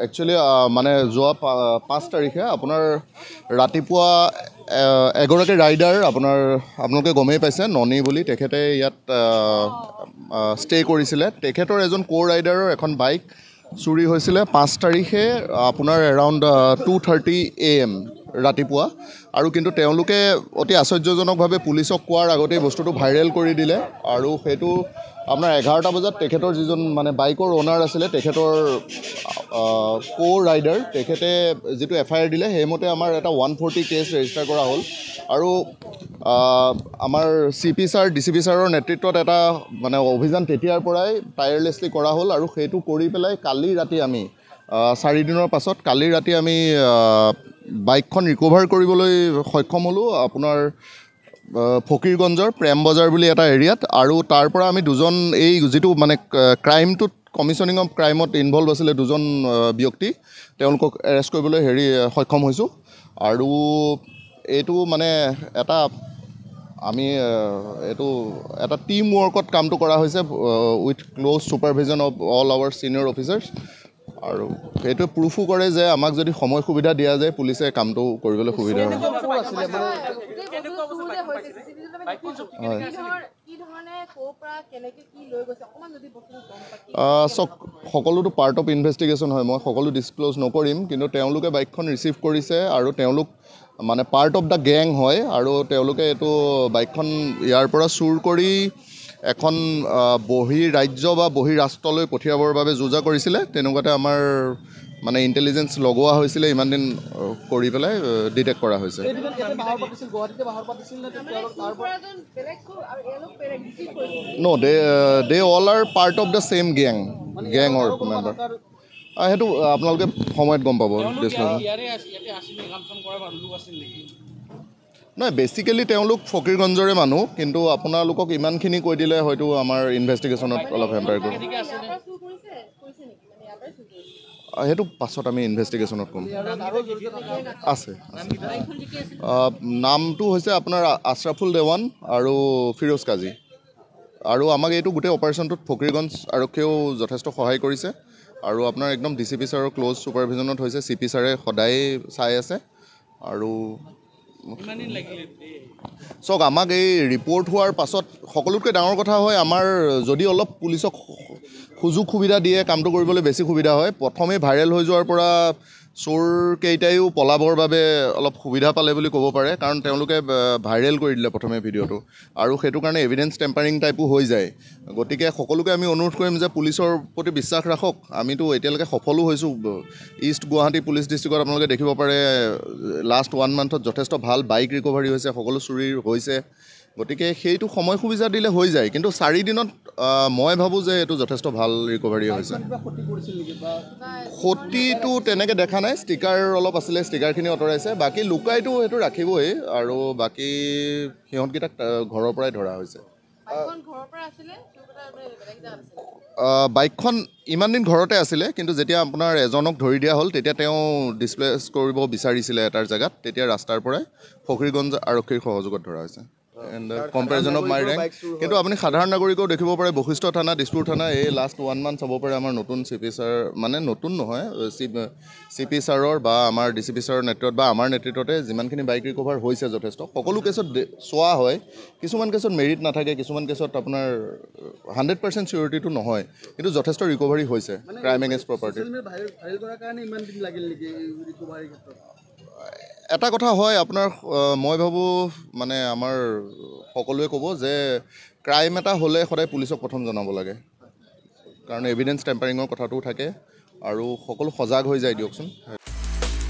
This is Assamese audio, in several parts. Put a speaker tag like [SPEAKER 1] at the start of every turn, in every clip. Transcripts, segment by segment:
[SPEAKER 1] একচুৱেলি মানে যোৱা 5 তাৰিখে আপোনাৰ ৰাতিপুৱা এগৰাকী ৰাইডাৰ আপোনালোকে গমেই পাইছে ননী বুলি তেখেতে ইয়াত ষ্টে কৰিছিলে তেখেতৰ এজন কো ৰাইডাৰৰ এখন বাইক চুৰি হৈছিলে 5 তাৰিখে আপোনাৰ এৰাউণ্ড 2:30 AM ৰাতিপুৱা আৰু কিন্তু তেওঁলোকে অতি আশ্চৰ্যজনকভাৱে পুলিচক কোৱাৰ আগতেই বস্তুটো ভাইৰেল কৰি দিলে আৰু সেইটো আপোনাৰ 11টা বজাত তেখেতৰ যিজন মানে বাইকৰ অ'নাৰ আছিলে তেখেতৰ কো ৰাইডাৰ তেখেতে যিটো FIR দিলে সেইমতে আমাৰ এটা 140 কেছ ৰেজিষ্টাৰ কৰা হ'ল আৰু আমাৰ CP ছাৰ DCP ছাৰৰ নেতৃত্বত এটা মানে অভিযান তেতিয়াৰ পৰাই টায়াৰলেছলি কৰা হ'ল আৰু সেইটো কৰি পেলাই কালি ৰাতি আমি 4 দিনৰ পাছত কালি ৰাতি আমি বাইকখন ৰিকভাৰ কৰিবলৈ সক্ষম হ'লোঁ আপোনাৰ ফকীৰগঞ্জৰ প্ৰেম বজাৰ বুলি এটা এৰিয়াত আৰু তাৰ পৰা আমি দুজন এই যিটো মানে ক্ৰাইমটোত কমিশ্যনিং অফ ক্ৰাইমত ইনভলভ আছিলে দুজন ব্যক্তি তেওঁলোকক এৰেষ্ট কৰিবলৈ সক্ষম হৈছোঁ আৰু এইটো মানে এটা আমি এইটো এটা টিম ৱৰ্কত কামটো কৰা হৈছে with close supervision of all our senior officers আৰু সেইটোৱে প্ৰুফো কৰে যে আমাক যদি সময় সুবিধা দিয়া যায় পুলিচে কামটো কৰিবলৈ সুবিধা হয় সকলোতো পাৰ্ট অফ ইনভেষ্টিগেশ্যন হয় মই সকলো ডিছক্ল'জ নকৰিম কিন্তু তেওঁলোকে বাইকখন ৰিচিভ কৰিছে আৰু তেওঁলোক মানে পাৰ্ট অফ দ্য গেং হয় আৰু তেওঁলোকে এইটো বাইকখন ইয়াৰ পৰা চুৰ কৰি এখন বহিৰাজ্য বা বহিৰাষ্ট্ৰলৈ পঠিয়াবৰ বাবে যোজা কৰিছিলে তেনেকুৱাতে আমাৰ মানে ইণ্টেলিজেঞ্চ লগোৱা হৈছিলে ইমান দিন কৰি পেলাই ডিটেক্ট কৰা হৈছে know they all are part of the same গেঙৰ মেম্বাৰ সেইটো আপোনালোকে সময়ত গম পাব নহয় বেচিকেলি তেওঁলোক ফকীৰগঞ্জৰে মানুহ কিন্তু আপোনালোকক ইমানখিনি কৈ দিলে হয়তো আমাৰ ইনভেষ্টিগেশ্যনত অলপ হেম্পাৰ কৰিব সেইটো পাছত আমি ইনভেষ্টিগেশ্যনত ক'ম আছে নামটো হৈছে আপোনাৰ আশ্ৰাফুল দেৱান আৰু ফিৰোজ কাজী আৰু আমাক এইটো গোটেই অপাৰেশ্যনটোত ফকীৰগঞ্জ আৰক্ষীয়েও যথেষ্ট সহায় কৰিছে আৰু আপোনাৰ একদম DCP ছাৰৰ ক্ল'জ ছুপাৰভিজনত হৈছে CP ছাৰে সদায় চাই আছে আৰু চাওক আমাক এই ৰিপৰ্ট হোৱাৰ পাছত সকলোতকৈ ডাঙৰ কথা হয় আমাৰ যদি অলপ পুলিচক সুযোগ সুবিধা দিয়ে কামটো কৰিবলৈ বেছি সুবিধা হয় প্ৰথমে ভাইৰেল হৈ যোৱাৰ পৰা চোৰকেইটাইও পলাবৰ বাবে অলপ সুবিধা পালে বুলি ক'ব পাৰে কাৰণ তেওঁলোকে ভাইৰেল কৰি দিলে প্ৰথমে ভিডিঅ'টো আৰু সেইটো কাৰণে এভিডেঞ্চ টেম্পাৰিং টাইপো হৈ যায় গতিকে সকলোকে আমি অনুৰোধ কৰিম যে পুলিচৰ প্ৰতি বিশ্বাস ৰাখক আমিতো এতিয়ালৈকে সফলো হৈছোঁ ইষ্ট গুৱাহাটী পুলিচ ডিষ্ট্ৰিক্টত আপোনালোকে দেখিব পাৰে লাষ্ট 1 মান্থত যথেষ্ট ভাল বাইক ৰিকভাৰী হৈছে সকলো চুৰি হৈছে গতিকে সেইটো সময় সুবিধা দিলে হৈ যায় কিন্তু 4 দিনত মই ভাবোঁ যে এইটো যথেষ্ট ভাল ৰিকভাৰী হৈছে ক্ষতিটো তেনেকৈ দেখা নাই ষ্টিকাৰ অলপ আছিলে ষ্টিকাৰখিনি আঁতৰাইছে বাকী লুকাইটো সেইটো ৰাখিবই আৰু বাকী সিহঁতকেইটাক ঘৰৰ পৰাই ধৰা হৈছে বাইকখন ইমান দিন ঘৰতে আছিলে কিন্তু যেতিয়া আপোনাৰ এজনক ধৰি দিয়া হ'ল তেতিয়া তেওঁ ডিছপ্লেচ কৰিব বিচাৰিছিলে এটাৰ জেগাত তেতিয়া ৰাস্তাৰ পৰাই ফকীৰগঞ্জ আৰক্ষীৰ সহযোগত ধৰা হৈছে and comparison of my rank কিন্তু আপুনি সাধাৰণ নাগৰিকেও দেখিব পাৰে বশিষ্ঠ থানা দিছপুৰ থানা এই লাষ্ট 1 মান্থ চাব পাৰে আমাৰ নতুন CP ছাৰ মানে নতুন নহয় CP ছাৰৰ বা আমাৰ DCP ছাৰৰ নেতৃত্বত বা আমাৰ নেতৃত্বতে যিমানখিনি বাইক ৰিকভাৰ হৈছে যথেষ্ট সকলো কেছত চোৱা হয় কিছুমান কেছত মেৰিট নাথাকে কিছুমান কেছত আপোনাৰ 100% চিয়ৰিটিটো নহয় কিন্তু যথেষ্ট ৰিকভাৰী হৈছে ক্ৰাইম এগেইনষ্ট প্ৰপাৰ্টি এটা কথা হয় আপোনাৰ মই ভাবোঁ মানে আমাৰ সকলোৱে ক'ব যে ক্ৰাইম এটা হ'লে সদায় পুলিচক প্ৰথম জনাব লাগে কাৰণ এভিডেঞ্চ টেম্পাৰিঙৰ কথাটোও থাকে আৰু সকলো সজাগ হৈ যায় দিয়কচোন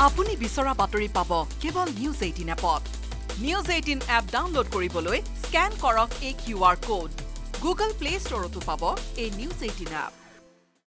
[SPEAKER 2] আপুনি বিচৰা বাতৰি পাব কেৱল নিউজ 18 এপত নিউজ 18 এপ ডাউনলোড কৰিবলৈ স্কেন কৰক এই QR কোড গুগল প্লে ষ্টৰতো পাব এই নিউজ 18 এপ